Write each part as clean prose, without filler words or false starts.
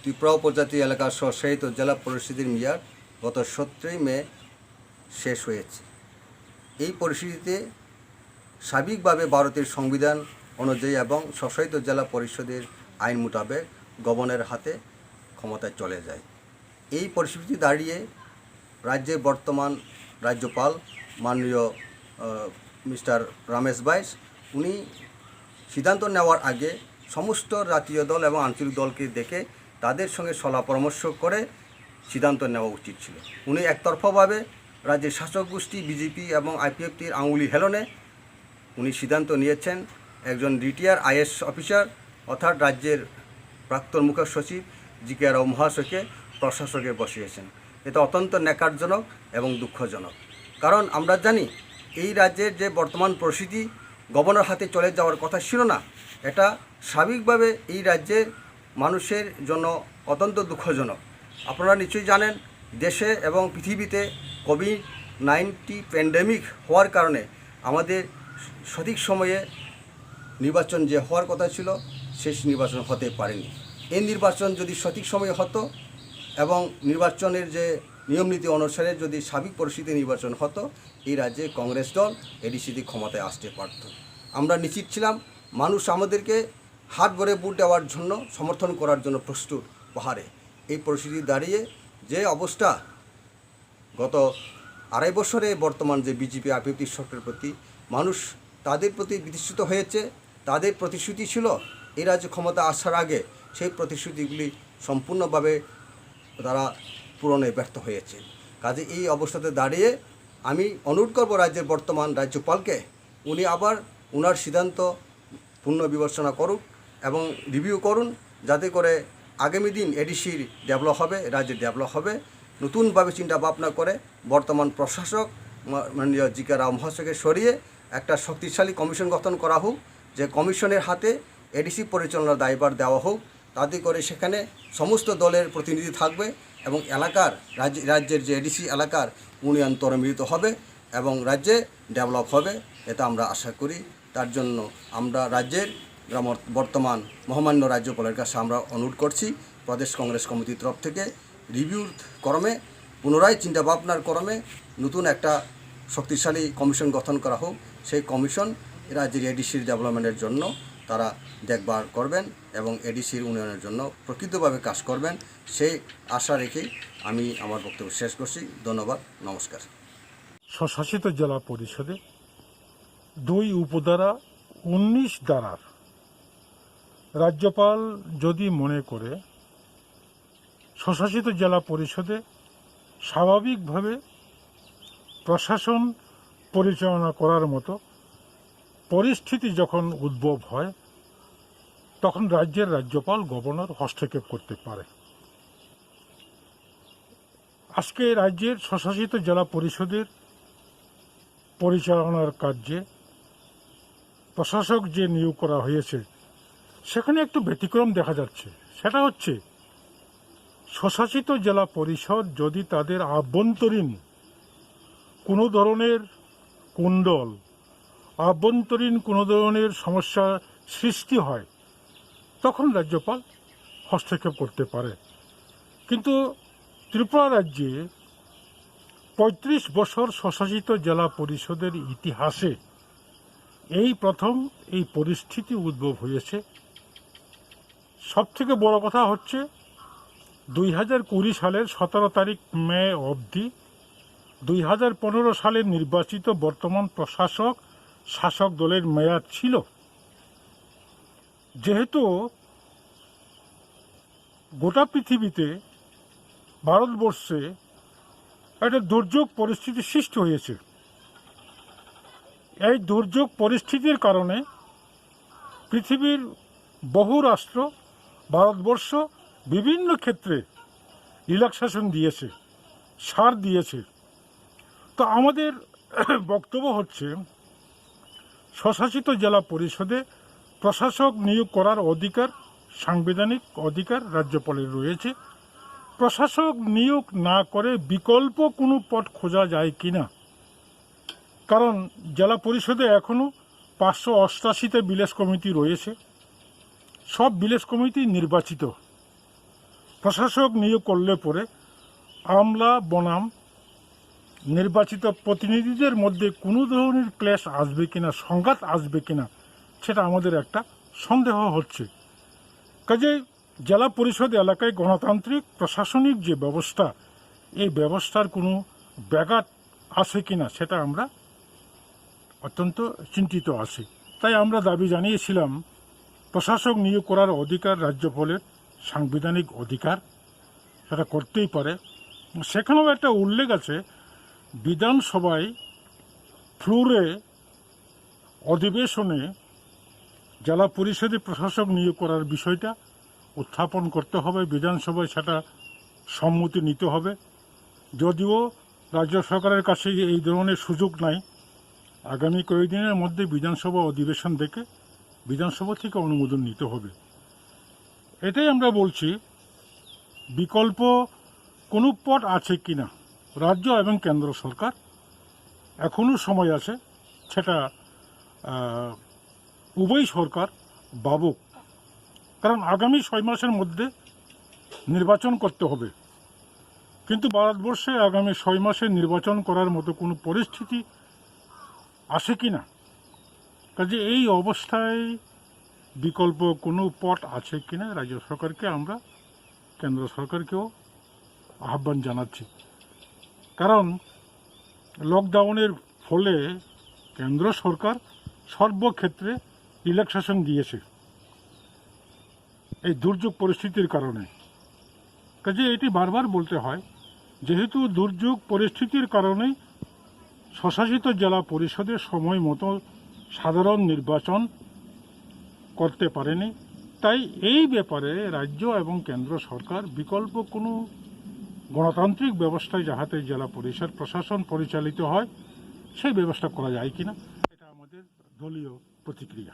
ত্রিপুরা উপজাতি এলাকার স্বশাসিত জেলা পরিষদের মেয়াদ গত 17 মে শেষ হয়েছে। এই পরিস্থিতিতে সার্বিকভাবে ভারতের সংবিধান অনুযায়ী এবং স্বশাসিত জেলা পরিষদের আইন মোতাবেক গভর্নরের হাতে ক্ষমতায় চলে যায়। এই পরিস্থিতি দাঁড়িয়ে রাজ্যের বর্তমান রাজ্যপাল মাননীয় মিস্টার রমেশ বাইস উনি সিদ্ধান্ত নেওয়ার আগে সমস্ত জাতীয় দল এবং আঞ্চলিক দলকে দেখে তাদের সঙ্গে সলা পরামর্শ করে সিদ্ধান্ত নেওয়া উচিত ছিল। উনি একতরফাভাবে রাজ্যের শাসক গোষ্ঠী বিজেপি এবং আইপিএফটির আঙুলি হেলনে উনি সিদ্ধান্ত নিয়েছেন একজন রিটায়ার আইএস অফিসার অর্থাৎ রাজ্যের প্রাক্তন মুখ্য সচিব জি.কে. রাও মহাশয়কে প্রশাসকে বসিয়েছেন। এটা অত্যন্ত ন্যাকারজনক এবং দুঃখজনক। কারণ আমরা জানি এই রাজ্যের যে বর্তমান পরিস্থিতি গভর্নর হাতে চলে যাওয়ার কথা ছিল না, এটা স্বাভাবিকভাবে এই রাজ্যের মানুষের জন্য অত্যন্ত দুঃখজনক। আপনারা নিশ্চয়ই জানেন দেশে এবং পৃথিবীতে কোভিড-19 প্যান্ডেমিক হওয়ার কারণে আমাদের সঠিক সময়ে নির্বাচন যে হওয়ার কথা ছিল শেষ নির্বাচন হতে পারেনি। এই নির্বাচন যদি সঠিক সময়ে হতো এবং নির্বাচনের যে নিয়মনীতি অনুসারে যদি সার্বিক পরিস্থিতি নির্বাচন হতো এই রাজ্যে কংগ্রেস দল এডিসিতে ক্ষমতায় আসতে পারত। আমরা নিশ্চিত ছিলাম মানুষ আমাদেরকে হাত ভরে ভোট দেওয়ার জন্য সমর্থন করার জন্য প্রস্তুত পাহাড়ে। এই পরিস্থিতি দাঁড়িয়ে যে অবস্থা গত আড়াই বছরে বর্তমান যে বিজেপি আইপিএফটি সরকারের প্রতি মানুষ তাদের প্রতি বিতৃষ্ণিত হয়েছে, তাদের প্রতিশ্রুতি ছিল এই রাজ্যে ক্ষমতা আসার আগে সেই প্রতিশ্রুতিগুলি সম্পূর্ণভাবে তারা পূরণে ব্যর্থ হয়েছে। কাজে এই অবস্থাতে দাঁড়িয়ে আমি অনুরোধ করব রাজ্যের বর্তমান রাজ্যপালকে উনি আবার ওনার সিদ্ধান্ত পুনর্বিবেচনা করুক এবং রিভিউ করুন, যাতে করে আগামী দিন এডিসির ডেভেলপ হবে, রাজ্যের ডেভেলপ হবে। নতুনভাবে চিন্তা ভাবনা করে বর্তমান প্রশাসক মাননীয় জি.কে. রাও মহাশয়কে সরিয়ে একটা শক্তিশালী কমিশন গঠন করা হোক, যে কমিশনের হাতে এডিসি পরিচালনার দায়ভার দেওয়া হোক, তাতে করে সেখানে সমস্ত দলের প্রতিনিধি থাকবে এবং এলাকার রাজ্যের যে এডিসি এলাকার উন্নয়ন ত্বরান্বিত হবে এবং রাজ্যে ডেভেলপ হবে, এটা আমরা আশা করি। তার জন্য আমরা রাজ্যের বর্তমান মহামান্য রাজ্যপালের কাছে আমরা অনুরোধ করছি প্রদেশ কংগ্রেস কমিটির তরফ থেকে রিভিউর ক্রমে পুনরায় চিন্তাভাবনার ক্রমে নতুন একটা শক্তিশালী কমিশন গঠন করা হোক। সেই কমিশন রাজ্যের এডিসির ডেভেলপমেন্টের জন্য তারা দেখভাল করবেন এবং এডিসির উন্নয়নের জন্য প্রকৃতভাবে কাজ করবেন, সেই আশা রেখেই আমি আমার বক্তব্য শেষ করছি। ধন্যবাদ, নমস্কার। স্বশাসিত জেলা পরিষদে 2 উপধারা 19 ধারার রাজ্যপাল যদি মনে করে স্বশাসিত জেলা পরিষদে স্বাভাবিকভাবে প্রশাসন পরিচালনা করার মতো পরিস্থিতি যখন উদ্ভব হয় তখন রাজ্যের রাজ্যপাল গভর্নর হস্তক্ষেপ করতে পারে। আজকে রাজ্যের স্বশাসিত জেলা পরিষদের পরিচালনার কার্যে প্রশাসক যে নিয়োগ করা হয়েছে সেখানে একটু ব্যতিক্রম দেখা যাচ্ছে। সেটা হচ্ছে স্বশাসিত জেলা পরিষদ যদি তাদের আভ্যন্তরীণ কোনো ধরনের কুণ্ডল, আভ্যন্তরীণ কোনো ধরনের সমস্যা সৃষ্টি হয় তখন রাজ্যপাল হস্তক্ষেপ করতে পারে। কিন্তু ত্রিপুরা রাজ্যে 35 বছর স্বশাসিত জেলা পরিষদের ইতিহাসে এই প্রথম এই পরিস্থিতি উদ্ভব হয়েছে। সবথেকে বড় কথা হচ্ছে 2020 সালের 17 তারিখ মে অবধি 2015 সালে নির্বাচিত বর্তমান প্রশাসক শাসক দলের মেয়াদ ছিল। যেহেতু গোটা পৃথিবীতে ভারতবর্ষে একটা দুর্যোগ পরিস্থিতি সৃষ্টি হয়েছে, এই দুর্যোগ পরিস্থিতির কারণে পৃথিবীর বহু রাষ্ট্র ভারতবর্ষ বিভিন্ন ক্ষেত্রে রিল্যাক্সেশন দিয়েছে, ছাড় দিয়েছে। তো আমাদের বক্তব্য হচ্ছে স্বশাসিত জেলা পরিষদে প্রশাসক নিয়োগ করার অধিকার, সাংবিধানিক অধিকার রাজ্যপালের রয়েছে। প্রশাসক নিয়োগ না করে বিকল্প কোনো পথ খোঁজা যায় কিনা, কারণ জেলা পরিষদে এখনও 588তে ভিলেজ কমিটি রয়েছে, সব ভিলেজ কমিটি নির্বাচিত। প্রশাসক নিয়োগ করলে পরে আমলা বনাম নির্বাচিত প্রতিনিধিদের মধ্যে কোনো ধরনের ক্লেশ আসবে কিনা, সংঘাত আসবে কিনা, সেটা আমাদের একটা সন্দেহ হচ্ছে। কাজে জেলা পরিষদ এলাকায় গণতান্ত্রিক প্রশাসনিক যে ব্যবস্থা, এই ব্যবস্থার কোনো ব্যাঘাত আছে কিনা সেটা আমরা অত্যন্ত চিন্তিত আছি। তাই আমরা দাবি জানিয়েছিলাম প্রশাসক নিয়োগ করার অধিকার রাজ্যপালের সাংবিধানিক অধিকার, সেটা করতেই পারে। সেখানেও একটা উল্লেখ আছে, বিধানসভায় ফ্লোরে অধিবেশনে জেলা পরিষদে প্রশাসক নিয়োগ করার বিষয়টা উত্থাপন করতে হবে, বিধানসভায় সেটা সম্মতি নিতে হবে। যদিও রাজ্য সরকারের কাছে এই ধরনের সুযোগ নাই, আগামী কয়েকদিনের মধ্যে বিধানসভা অধিবেশন দেখে বিধানসভা থেকে অনুমোদন নিতে হবে। এটাই আমরা বলছি, বিকল্প কোনো পথ আছে কিনা রাজ্য এবং কেন্দ্র সরকার এখনও সময় আছে, সেটা উভয় সরকার ভাবুক। কারণ আগামী 6 মাসের মধ্যে নির্বাচন করতে হবে, কিন্তু ভারতবর্ষে আগামী 6 মাসে নির্বাচন করার মতো কোনো পরিস্থিতি আসে কি না। কাজে এই অবস্থায় বিকল্প কোনো পথ আছে কিনা রাজ্য সরকারকে, আমরা কেন্দ্র সরকারকেও আহ্বান জানাচ্ছি। কারণ লকডাউনের ফলে কেন্দ্র সরকার সর্বক্ষেত্রে রিল্যাক্সেশন দিয়েছে এই দুর্যোগ পরিস্থিতির কারণে। কাজে এটি বারবার বলতে হয়, যেহেতু দুর্যোগ পরিস্থিতির কারণে স্বশাসিত জেলা পরিষদে সময় মতো সাধারণ নির্বাচন করতে পারেনি, তাই এই ব্যাপারে রাজ্য এবং কেন্দ্র সরকার বিকল্প কোনো গণতান্ত্রিক ব্যবস্থায় যাহাতে জেলা পরিষদ প্রশাসন পরিচালিত হয় সেই ব্যবস্থা করা যায় কিনা, এটা আমাদের দলীয় প্রতিক্রিয়া।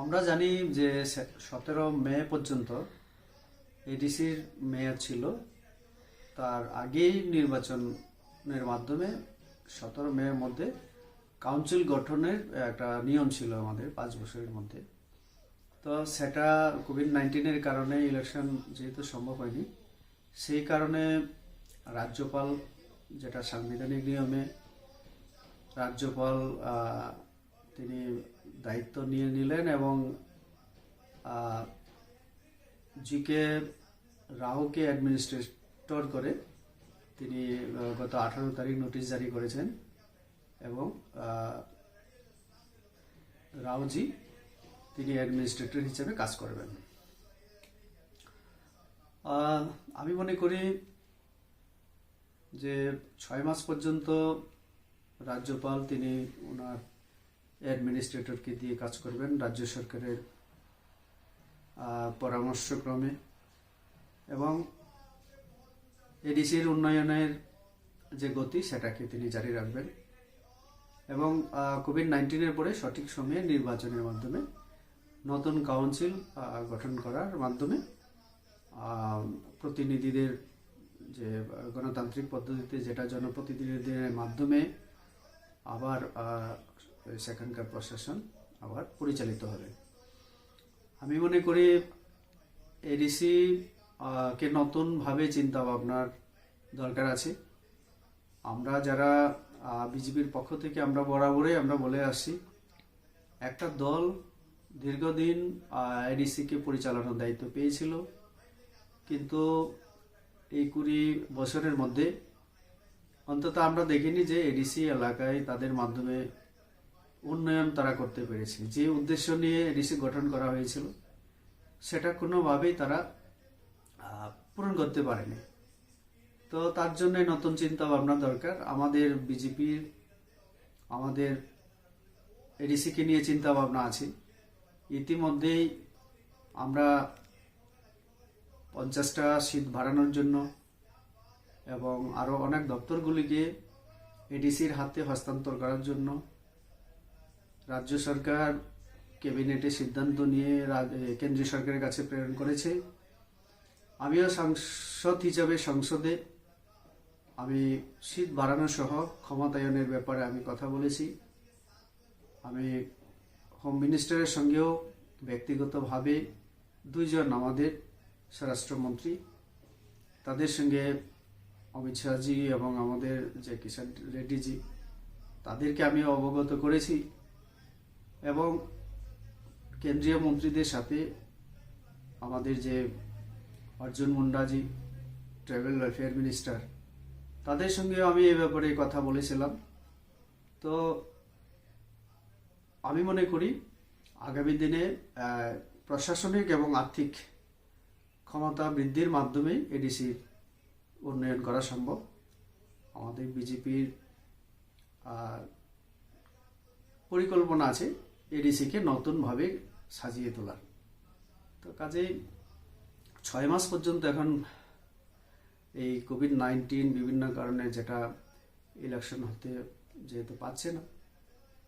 আমরা জানি যে 17 মে পর্যন্ত এডিসির মেয়াদ ছিল, তার আগেই নির্বাচনের মাধ্যমে 17 মের মধ্যে কাউন্সিল গঠনের একটা নিয়ম ছিল আমাদের 5 বছরের মধ্যে। তো সেটা কোভিড-19-এর কারণে ইলেকশন যেহেতু সম্ভব হয়নি, সেই কারণে রাজ্যপাল, যেটা সাংবিধানিক নিয়মে রাজ্যপাল তিনি দায়িত্ব নিয়ে নিলেন এবং জিকে রাওকে অ্যাডমিনিস্ট্রেটর করে তিনি গত 18 তারিখ নোটিশ জারি করেছেন এবং রাওজি তিনি অ্যাডমিনিস্ট্রেটর হিসেবে কাজ করবেন। আমি মনে করি যে 6 মাস পর্যন্ত রাজ্যপাল তিনি ওনার অ্যাডমিনিস্ট্রেটরকে দিয়ে কাজ করবেন রাজ্য সরকারের পরামর্শক্রমে, এবং এডিসির উন্নয়নের যে গতি সেটাকে তিনি জারি রাখবেন এবং কোভিড-19-এর পরে সঠিক সময়ে নির্বাচনের মাধ্যমে নতুন কাউন্সিল গঠন করার মাধ্যমে প্রতিনিধিদের যে গণতান্ত্রিক পদ্ধতিতে যেটা জনপ্রতিনিধিদের মাধ্যমে আবার সেখানকার প্রশাসন আবার পরিচালিত হবে। আমি মনে করি এডিসি কে নতুনভাবে চিন্তা ভাবনার দরকার আছে। আমরা যারা বিজেপির পক্ষ থেকে আমরা বরাবরই আমরা বলে আসছি, একটা দল দীর্ঘদিন এডিসিকে পরিচালনার দায়িত্ব পেয়েছিল, কিন্তু এই 20 বছরের মধ্যে অন্তত আমরা দেখিনি যে এডিসি এলাকায় তাদের মাধ্যমে উন্নয়ন তারা করতে পেরেছে। যে উদ্দেশ্য নিয়ে এডিসি গঠন করা হয়েছিল সেটা কোনোভাবেই তারা পূরণ করতে পারেনি। তো তার জন্য নতুন চিন্তা ভাবনা দরকার। আমাদের বিজেপির আমাদের এডিসিকে নিয়ে চিন্তা ভাবনা আছে। ইতিমধ্যেই আমরা 50টা সিট বাড়ানোর জন্য এবং আরও অনেক দপ্তরগুলিকে এডিসির হাতে হস্তান্তর করার জন্য রাজ্য সরকার ক্যাবিনেটে সিদ্ধান্ত নিয়ে কেন্দ্রীয় সরকারের কাছে প্রেরণ করেছে। আমিও সাংসদ হিসাবে সংসদে আমি সিট বাড়ানো সহ ক্ষমতায়নের ব্যাপারে আমি কথা বলেছি। আমি হোম মিনিস্টারের সঙ্গেও ব্যক্তিগতভাবে দুইজন আমাদের স্বরাষ্ট্রমন্ত্রী, তাদের সঙ্গে অমিত শাহজি এবং আমাদের যে কিষাণ রেড্ডিজি, তাদেরকে আমি অবগত করেছি এবং কেন্দ্রীয় মন্ত্রীদের সাথে আমাদের যে অর্জুন মুন্ডাজি, ট্রাইবাল ওয়েলফেয়ার মিনিস্টার, তাদের সঙ্গে আমি এই ব্যাপারে কথা বলেছিলাম। তো আমি মনে করি আগামী দিনে প্রশাসনিক এবং আর্থিক ক্ষমতা বৃদ্ধির মাধ্যমে এডিসির উন্নয়ন করা সম্ভব। আমাদের বিজেপির পরিকল্পনা আছে এডিসিকে নতুনভাবে সাজিয়ে তোলার। তো কাজেই 6 মাস পর্যন্ত এখন এই কোভিড-19 বিভিন্ন কারণে যেটা ইলেকশন হতে যেহেতু পারছে না,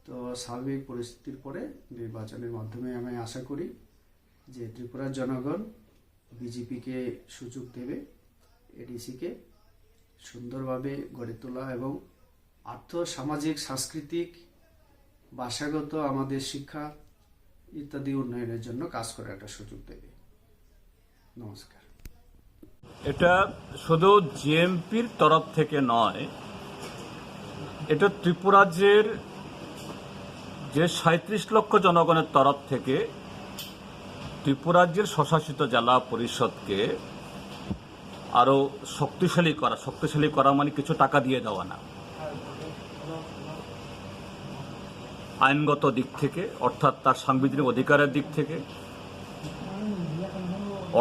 তো স্বাভাবিক পরিস্থিতির পরে নির্বাচনের মাধ্যমে আমি আশা করি যে ত্রিপুরার জনগণ বিজেপিকে সুযোগ দেবে, এডিসিকে সুন্দরভাবে গড়ে তোলা এবং আর্থ সামাজিক সাংস্কৃতিক ভাষাগত আমাদের শিক্ষা ইত্যাদি উন্নয়নের জন্য কাজ করার একটা সুযোগ দেবে। নমস্কার। এটা শুধু জিএমপির তরফ থেকে নয়, এটা ত্রিপুরাজ্যের যে 37 লক্ষ জনগণের তরফ থেকে ত্রিপুরাজ্যের স্বশাসিত জেলা পরিষদকে আরো শক্তিশালী করা মানে কিছু টাকা দিয়ে দেওয়া না, আইনগত দিক থেকে অর্থাৎ তার সাংবিধানিক অধিকারের দিক থেকে,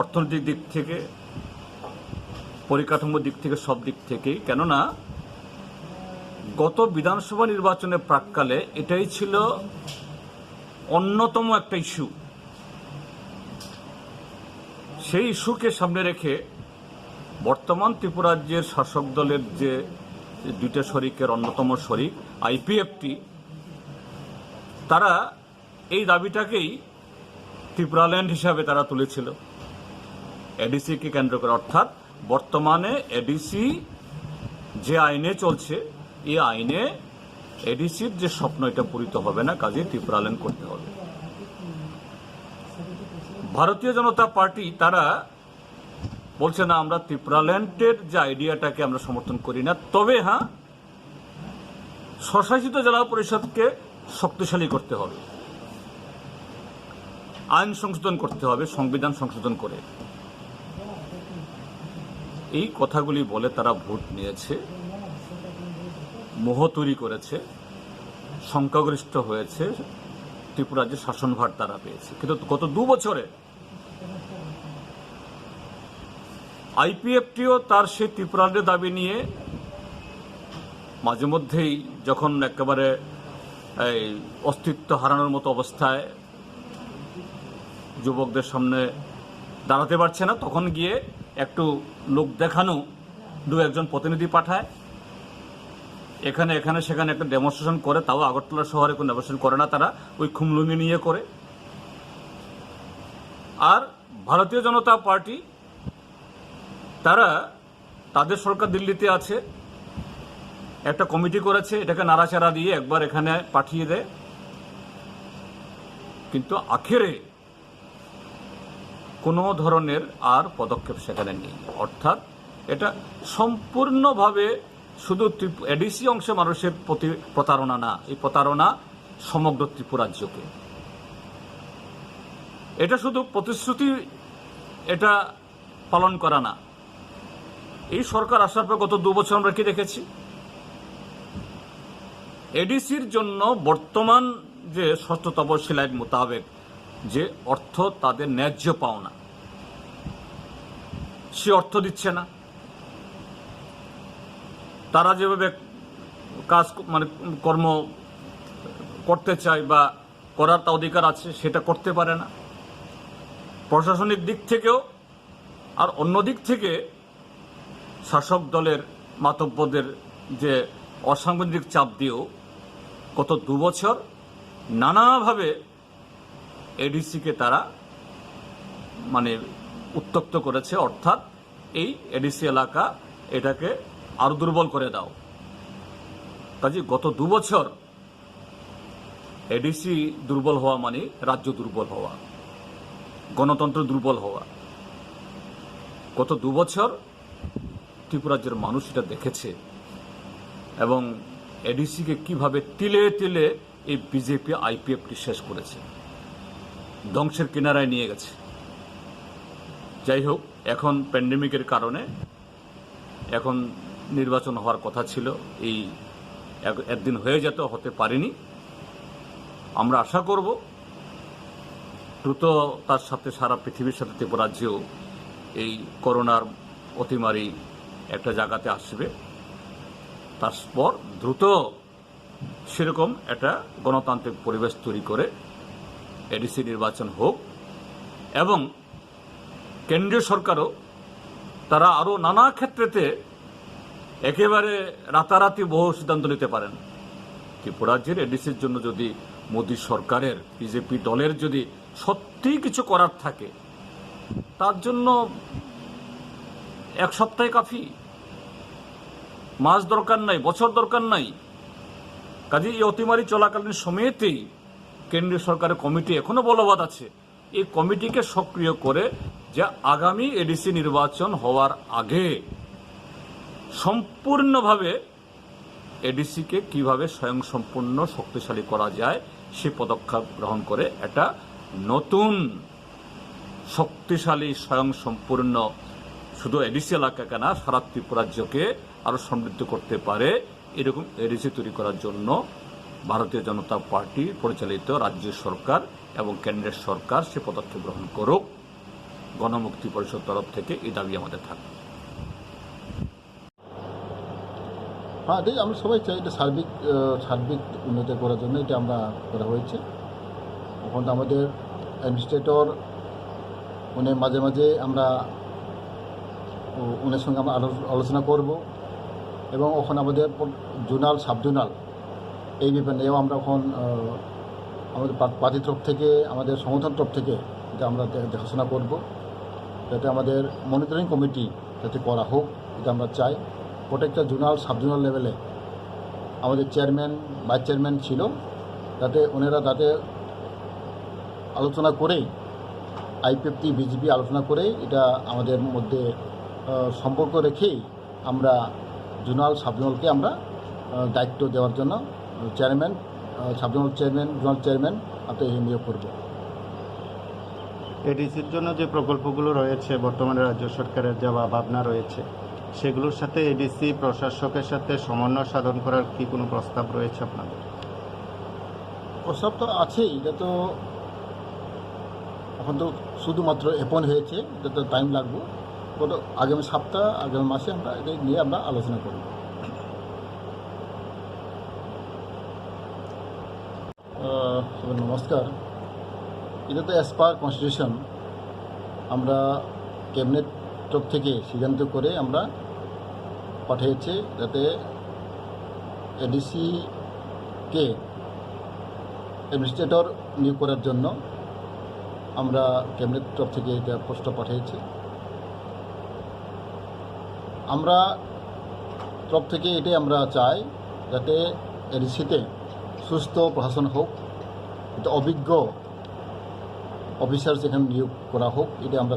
অর্থনৈতিক দিক থেকে, পরিকাঠামোর দিক থেকে, সব দিক থেকেই। কেননা গত বিধানসভা নির্বাচনের প্রাক্কালে এটাই ছিল অন্যতম একটা ইস্যু। সেই ইস্যুকে সামনে রেখে বর্তমান ত্রিপুরাজ্যের শাসক দলের যে দুইটা শরিকের অন্যতম শরিক আইপিএফটি, তারা এই দাবিটাকেই ত্রিপুরাল্যান্ড হিসাবে তারা তুলেছিল এডিসিকে কেন্দ্র করে। অর্থাৎ বর্তমানে এডিসি যে আইনে চলছে, এই আইনে এডিসির যে স্বপ্ন এটা পূরিত হবে না, কাজে ত্রিপুরাল্যান্ড করতে হবে। ভারতীয় জনতা পার্টি তারা বলছে না, আমরা ত্রিপুরাল্যান্ডের যে আইডিয়াটাকে আমরা সমর্থন করি না, তবে হ্যাঁ স্বশাসিত জেলা পরিষদকে শক্তিশালী করতে হবে, আইন সংশোধন করতে হবে, সংবিধান সংশোধন করে। এই কথাগুলি বলে তারা ভোট নিয়েছে, মোহ তৈরি করেছে, সংখ্যাগরিষ্ঠ হয়েছে, ত্রিপুরার যে শাসনভার তারা পেয়েছে। কিন্তু গত 2 বছরে আইপিএফটিও তার সেই ত্রিপুরার দাবি নিয়ে মাঝে মধ্যেই যখন একেবারে এই অস্তিত্ব হারানোর মতো অবস্থায় যুবকদের সামনে দাঁড়াতে পারছে না, তখন গিয়ে একটু লোক দেখানো 2-1 প্রতিনিধি পাঠায়, এখানে সেখানে একটা ডেমনস্ট্রেশন করে। তাও আগরতলা শহরে কোনো ডেমনস্ট্রেশন করে না, তারা ওই খুমলুঙ্গি নিয়ে করে। আর ভারতীয় জনতা পার্টি তারা, তাদের সরকার দিল্লিতে আছে, একটা কমিটি করেছে, এটাকে নাড়াচাড়া দিয়ে একবার এখানে পাঠিয়ে দেয়, কিন্তু আখেরে কোনো ধরনের আর পদক্ষেপ সেখানে নেই। অর্থাৎ এটা সম্পূর্ণভাবে শুধু এডিসি অংশে মানুষের প্রতি প্রতারণা না, এই প্রতারণা সমগ্র ত্রিপুরাজ্যকে। এটা শুধু প্রতিশ্রুতি এটা পালন করা না। এই সরকার আসার পর গত 2 বছর আমরা কি দেখেছি? এডিসির জন্য বর্তমান যে 6ষ্ঠ তফসিল আইন মোতাবেক যে অর্থ তাদের ন্যায্য পাওনা, সে অর্থ দিচ্ছে না। তারা যেভাবে কাজ কর্ম করতে চায় বা করার তা অধিকার আছে, সেটা করতে পারে না প্রশাসনিক দিক থেকেও। আর অন্য দিক থেকে শাসক দলের মাতব্বরদের যে অসাংবিধানিক চাপ দিয়েও গত 2 বছর নানাভাবে এডিসিকে তারা উত্তক্ত করেছে। অর্থাৎ এই এডিসি এলাকা এটাকে আরো দুর্বল করে দাও। কাজে গত 2 বছর এডিসি দুর্বল হওয়া মানে রাজ্য দুর্বল হওয়া। গণতন্ত্র দুর্বল হওয়া। গত 2 বছর ত্রিপুরা রাজ্যের মানুষ এটা দেখেছে এবং এডিসিকে কিভাবে তিলে তিলে এই বিজেপি আইপিএফটি শেষ করেছে, ধ্বংসের কিনারায় নিয়ে গেছে। যাই হোক, এখন প্যান্ডেমিকের কারণে এখন নির্বাচন হওয়ার কথা ছিল, এই একদিন হয়ে যেত, হতে পারেনি। আমরা আশা করব দ্রুত তার সাথে সারা পৃথিবীর সাথে ত্রিপুরা রাজ্যেও এই করোনার অতিমারি একটা জায়গাতে আসবে। তারপর দ্রুত সেরকম একটা গণতান্ত্রিক পরিবেশ তৈরি করে এডিসি নির্বাচন হোক এবং কেন্দ্রীয় সরকারও তারা আরও নানা ক্ষেত্রেতে একেবারে রাতারাতি বহু সিদ্ধান্ত নিতে পারেন। ত্রিপুরা রাজ্যের এডিসির জন্য যদি মোদী সরকারের বিজেপি দলের যদি সত্যি কিছু করার থাকে, তার জন্য 1 সপ্তাহে কাফি, মাস দরকার নাই, বছর দরকার নাই। কাজে এই অতিমারি চলাকালীন সময়তেই কেন্দ্রীয় সরকারের কমিটি এখনো বলবৎ আছে, এই কমিটিকে সক্রিয় করে যে আগামী এডিসি নির্বাচন হওয়ার আগে সম্পূর্ণভাবে এডিসিকে কিভাবে স্বয়ংসম্পূর্ণ শক্তিশালী করা যায় সে পদক্ষেপ গ্রহণ করে একটা নতুন শক্তিশালী স্বয়ংসম্পূর্ণ শুধু এডিসি এলাকা কেনা সারা ত্রিপুরা রাজ্যকে আরও সমৃদ্ধ করতে পারে এরকম এডিসি তৈরি করার জন্য ভারতীয় জনতা পার্টি পরিচালিত রাজ্য সরকার এবং কেন্দ্রের সরকার সে পদক্ষেপ গ্রহণ করুক। গণমুক্তি পরিষদ তরফ থেকে এই দাবি আমাদের থাকবে। হ্যাঁ, এটাই আমরা সবাই চাই, এটা সার্বিক উন্নতি করার জন্য এটা আমরা করা হয়েছে। এখন আমাদের অ্যাডমিনিস্ট্রেটর উনি মাঝে মাঝে আমরা উনার সঙ্গে আমরা আলোচনা করব এবং ওখানে আমাদের জোনাল সাবজোনাল এই ব্যাপারে নিয়েও আমরা এখন আমাদের পার্টির তরফ থেকে, আমাদের সংগঠন তরফ থেকে এটা আমরা দেখাশোনা করব, যাতে আমাদের মনিটরিং কমিটি যাতে করা হোক, এটা আমরা চাই। প্রত্যেকটা জোনাল সাবজোনাল লেভেলে আমাদের চেয়ারম্যান, ভাইস চেয়ারম্যান ছিল, যাতে ওনারা যাতে আলোচনা করেই আইপিএফটি বিজেপি আলোচনা করেই এটা আমাদের মধ্যে সম্পর্ক রেখেই আমরা জোনাল সাবজোনালকে আমরা দায়িত্ব দেওয়ার জন্য chairman, subzonal chairman, zonal chairman আমরা নিয়োগ করব। এডিসির জন্য যে প্রকল্পগুলো রয়েছে বর্তমানে রাজ্য সরকারের যা ভাবনা রয়েছে, সেগুলোর সাথে এডিসি প্রশাসকের সাথে সমন্বয় সাধন করার কি কোনো প্রস্তাব রয়েছে আপনাদের? প্রস্তাব তো আছেই, এটা তো এখন তো শুধুমাত্র এপন হয়েছে, এটা তো টাইম লাগবে। তো আগামী সপ্তাহ, আগামী মাসে আমরা এটা নিয়ে আমরা আলোচনা করব। নমস্কার। এটা তো অ্যাজ পার কনস্টিটিউশন আমরা ক্যাবিনেট তরফ থেকে সিদ্ধান্ত করে আমরা পাঠিয়েছি, যাতে এডিসিকে অ্যাডমিনিস্ট্রেটর নিয়োগ করার জন্য আমরা ক্যাবিনেট তরফ থেকে এটা প্রস্তাব পাঠিয়েছি। আমরা তরফ থেকে এটাই আমরা চাই, যাতে এডিসিতে সুস্থ প্রশাসন হোক, এটা অভিজ্ঞ অফিসার এখানে নিয়োগ করা হোক, এটা আমরা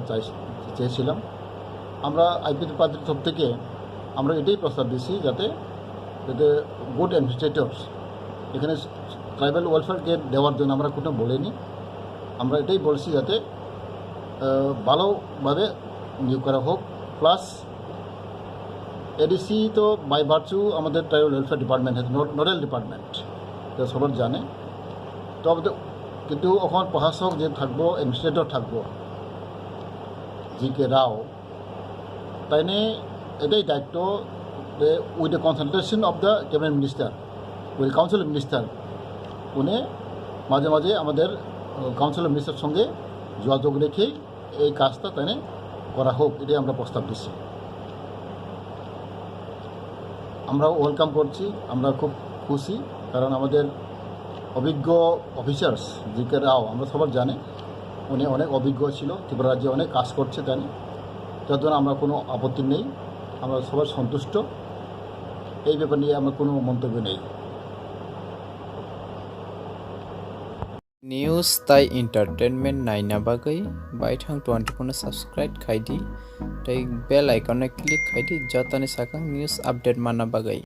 চেয়েছিলাম। আমরা আইপিএফটি পার্টির তরফ থেকে আমরা এটাই প্রস্তাব দিচ্ছি, যাতে গুড অ্যাডমিনিস্ট্রেটরস এখানে ট্রাইবাল ওয়েলফেয়ারকে দেওয়ার জন্য আমরা কোনো বলিনি। আমরা এটাই বলছি, যাতে ভালোভাবে নিয়োগ করা হোক। প্লাস এডিসি তো বাই ভার্চু আমাদের tribal welfare department, nodal department, তো সবার জানে। তবে কিন্তু এখন প্রশাসক যে থাকবো, অ্যাডমিনিস্ট্রেটর থাকবো জি.কে. রাও, তাই নিয়ে এটাই দায়িত্ব with the consultation of the cabinet minister, with council of minister, উনি মাঝে মাঝে আমাদের কাউন্সিল অফ মিনিস্টার সঙ্গে যোগাযোগ রেখেই এই কাজটা তাই করা হোক, এটাই আমরা প্রস্তাব দিচ্ছি। আমরা ওয়েলকাম করছি, আমরা খুব খুশি, কারণ আমাদের অভিজ্ঞ অফিসার্স জি.কে. রাও আমরা সবার জানে, উনি অনেক অভিজ্ঞ ছিল, ত্রিপুরা রাজ্যে অনেক কাজ করছে, জানি, যার জন্য আমরা কোনো আপত্তি নেই, আমরা সবাই সন্তুষ্ট। এই ব্যাপার নিয়ে আমার কোনো মন্তব্য নেই। News tai entertainment naina bagai baithang 24 subscribe khaidi tai bell icon click khaidi jotani sakang news update mana bagai.